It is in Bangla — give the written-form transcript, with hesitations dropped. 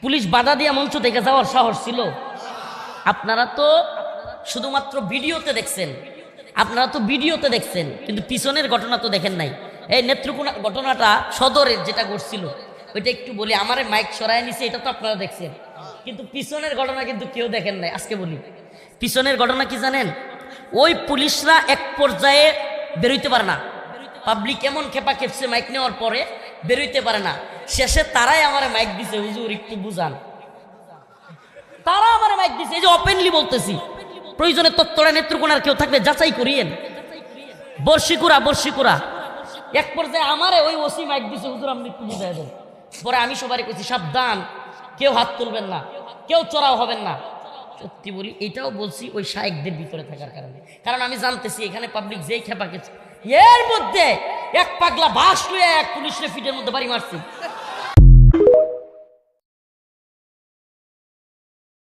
পুলিশ বাধা দিয়ে মঞ্চ থেকে যাওয়ার সাহস ছিল? আপনারা তো শুধুমাত্র ভিডিওতে দেখছেন, কিন্তু পিছনের ঘটনা তো দেখেন নাই। এই নেত্রকোনা ঘটনাটা সদরের যেটা ঘটছিল ওইটা একটু বলি। আমারে মাইক সরায় নিছে, এটা তো আপনারা দেখছেন, কিন্তু পিছনের ঘটনা কিন্তু কেউ দেখেন নাই। আজকে বলি পিছনের ঘটনা কি জানেন? ওই পুলিশরা এক পর্যায়ে বেরোইতে পারে না, পাবলিক এমন খেপা খেপছে মাইক নেওয়ার পরে বেরোইতে পারে না। শেষে তারাই আমারে মাইক দিছে, হুজুর একটু বুঝান। তারা আমারে মাইক দিছে, এই যে ওপেনলি বলতেছি, প্রয়োজনে তত্ত্বরা নেত্রকোনার কেউ থাকবে যাচাই করিয়েন। বর্ষিকুরা এক পর্যায়ে আমারে ওই ওসি মাইক দিছে, হুজুর আপনি একটু বুঝাই দেন। পরে আমি সবারই কইছি সাবধান, কেউ হাত তুলবেন না, কেউ চড়াও হবেন না। সত্যি বলি এটাও বলছি ওই শায়েকদের ভিতরে থাকার কারণে, কারণ আমি জানতেছি এখানে পাবলিক যেই খেপা খেয়েছে, এর মধ্যে এক পাগলা বাস লুয়ে এক পুলিশের ফিটের মধ্যে বাড়ি মারছি।